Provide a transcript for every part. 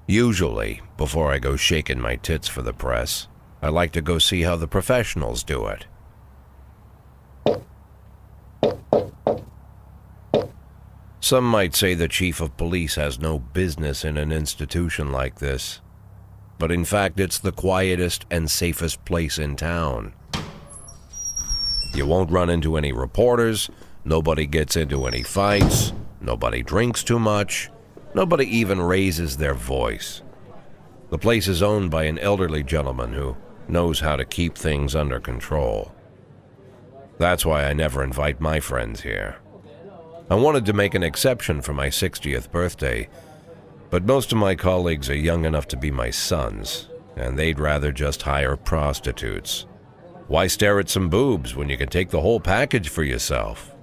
Usually, before I go shaking my tits for the press, I like to go see how the professionals do it. Some might say the chief of police has no business in an institution like this, but in fact it's the quietest and safest place in town. You won't run into any reporters, nobody gets into any fights, nobody drinks too much, nobody even raises their voice. The place is owned by an elderly gentleman who knows how to keep things under control. That's why I never invite my friends here. I wanted to make an exception for my 60th birthday, but most of my colleagues are young enough to be my sons, and they'd rather just hire prostitutes. Why stare at some boobs when you can take the whole package for yourself?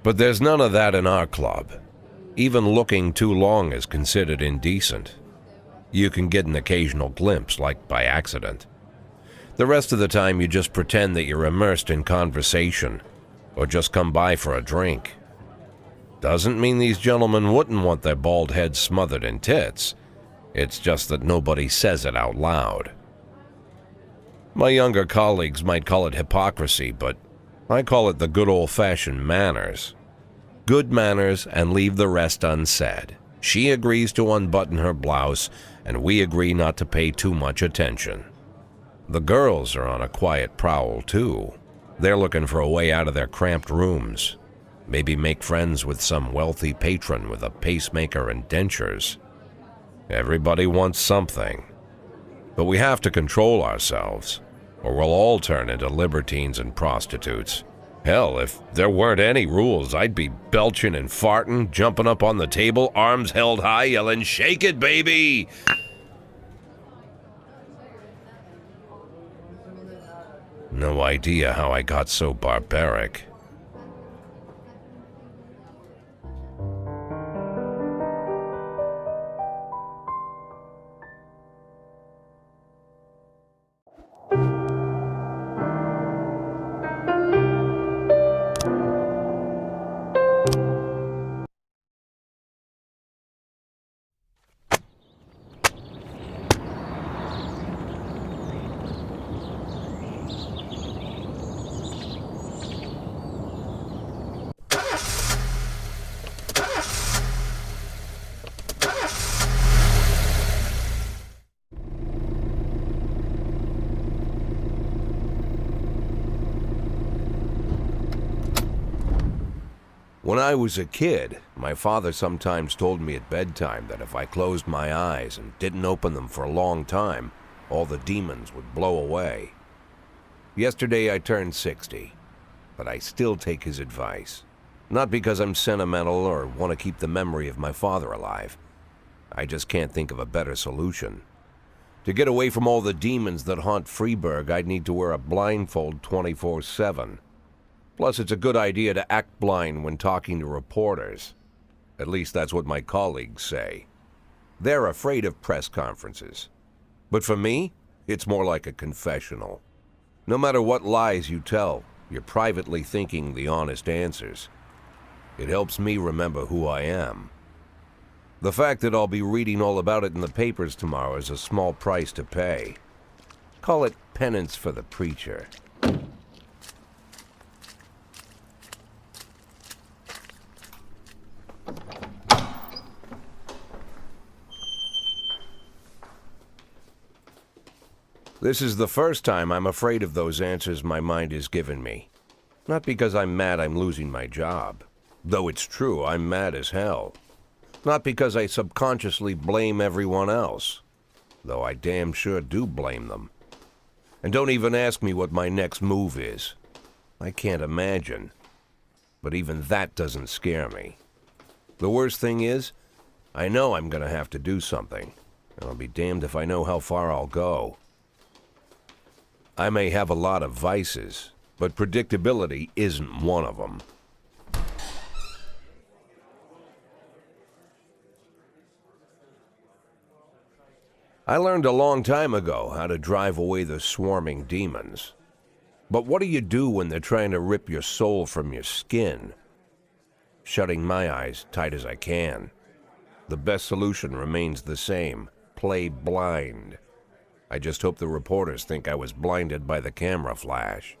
But there's none of that in our club. Even looking too long is considered indecent. You can get an occasional glimpse, like by accident. The rest of the time you just pretend that you're immersed in conversation, or just come by for a drink. Doesn't mean these gentlemen wouldn't want their bald heads smothered in tits. It's just that nobody says it out loud. My younger colleagues might call it hypocrisy, but I call it the good old-fashioned manners. Good manners and leave the rest unsaid. She agrees to unbutton her blouse, and we agree not to pay too much attention. The girls are on a quiet prowl, too. They're looking for a way out of their cramped rooms. Maybe make friends with some wealthy patron with a pacemaker and dentures. Everybody wants something. But we have to control ourselves, or we'll all turn into libertines and prostitutes. Hell, if there weren't any rules, I'd be belching and farting, jumping up on the table, arms held high, yelling, "Shake it, baby!" No idea how I got so barbaric. When I was a kid, my father sometimes told me at bedtime that if I closed my eyes and didn't open them for a long time, all the demons would blow away. Yesterday I turned 60, but I still take his advice. Not because I'm sentimental or want to keep the memory of my father alive. I just can't think of a better solution. To get away from all the demons that haunt Freeburg, I'd need to wear a blindfold 24/7. Plus, it's a good idea to act blind when talking to reporters. At least that's what my colleagues say. They're afraid of press conferences. But for me, it's more like a confessional. No matter what lies you tell, you're privately thinking the honest answers. It helps me remember who I am. The fact that I'll be reading all about it in the papers tomorrow is a small price to pay. Call it penance for the preacher. This is the first time I'm afraid of those answers my mind has given me. Not because I'm mad I'm losing my job. Though it's true, I'm mad as hell. Not because I subconsciously blame everyone else. Though I damn sure do blame them. And don't even ask me what my next move is. I can't imagine. But even that doesn't scare me. The worst thing is, I know I'm gonna have to do something. And I'll be damned if I know how far I'll go. I may have a lot of vices, but predictability isn't one of them. I learned a long time ago how to drive away the swarming demons. But what do you do when they're trying to rip your soul from your skin? Shutting my eyes tight as I can. The best solution remains the same: play blind. I just hope the reporters think I was blinded by the camera flash.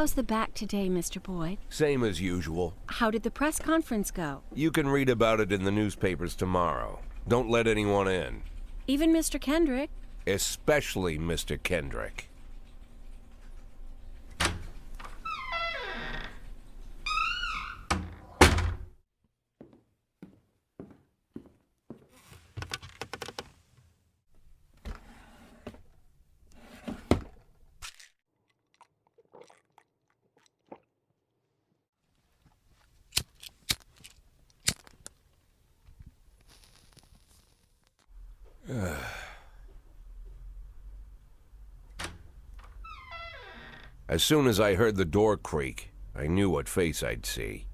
How's the back today, Mr. Boyd? Same as usual. How did the press conference go? You can read about it in the newspapers tomorrow. Don't let anyone in. Even Mr. Kendrick? Especially Mr. Kendrick. As soon as I heard the door creak, I knew what face I'd see.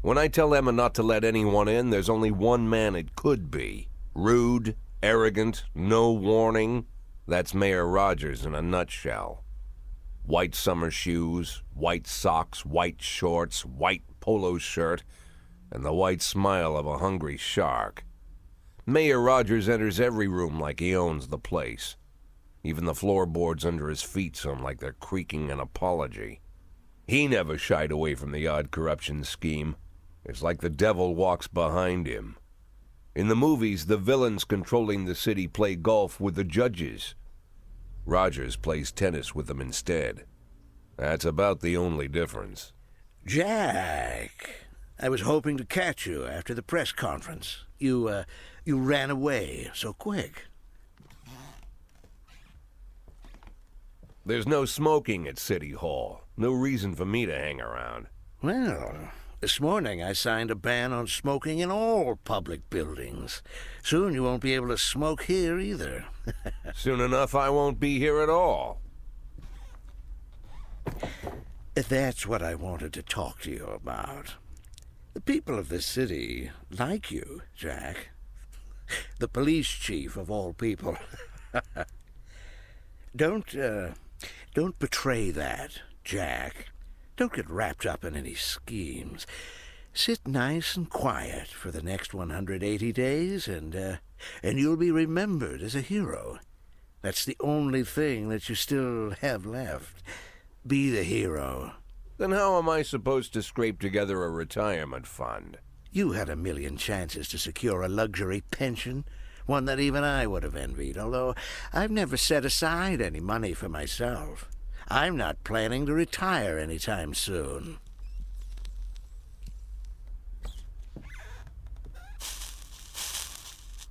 When I tell Emma not to let anyone in, there's only one man it could be. Rude, arrogant, no warning. That's Mayor Rogers in a nutshell. White summer shoes, white socks, white shorts, white polo shirt, and the white smile of a hungry shark. Mayor Rogers enters every room like he owns the place. Even the floorboards under his feet sound like they're creaking an apology. He never shied away from the odd corruption scheme. It's like the devil walks behind him. In the movies, the villains controlling the city play golf with the judges. Rogers plays tennis with them instead. That's about the only difference. Jack, I was hoping to catch you after the press conference. You ran away so quick. There's no smoking at City Hall. No reason for me to hang around. Well, this morning I signed a ban on smoking in all public buildings. Soon you won't be able to smoke here either. Soon enough I won't be here at all. That's what I wanted to talk to you about. The people of this city like you, Jack. The police chief of all people. Don't betray that, Jack. Don't get wrapped up in any schemes. Sit nice and quiet for the next 180 days, and you'll be remembered as a hero. That's the only thing that you still have left. be the hero. Then how am I supposed to scrape together a retirement fund? You had a million chances to secure a luxury pension, one that even I would have envied, although I've never set aside any money for myself. I'm not planning to retire anytime soon.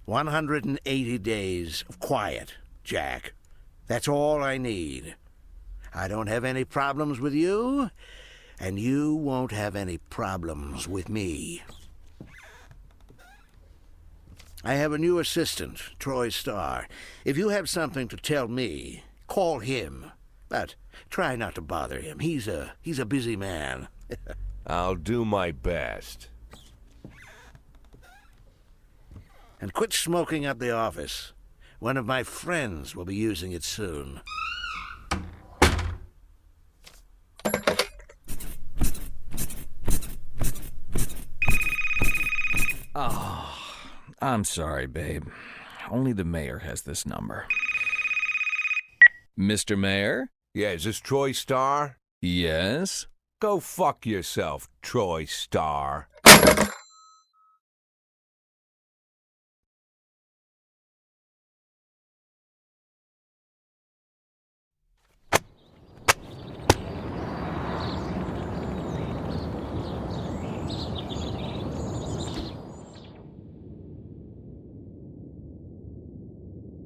"180 days of quiet, Jack. That's all I need. I don't have any problems with you, and you won't have any problems with me. I have a new assistant, Troy Starr. If you have something to tell me, call him. But try not to bother him. He's a busy man." I'll do my best. "And quit smoking up the office. One of my friends will be using it soon." I'm sorry, babe. Only the mayor has this number. Mr. Mayor? Yeah, is this Troy Starr? Yes? Go fuck yourself, Troy Starr.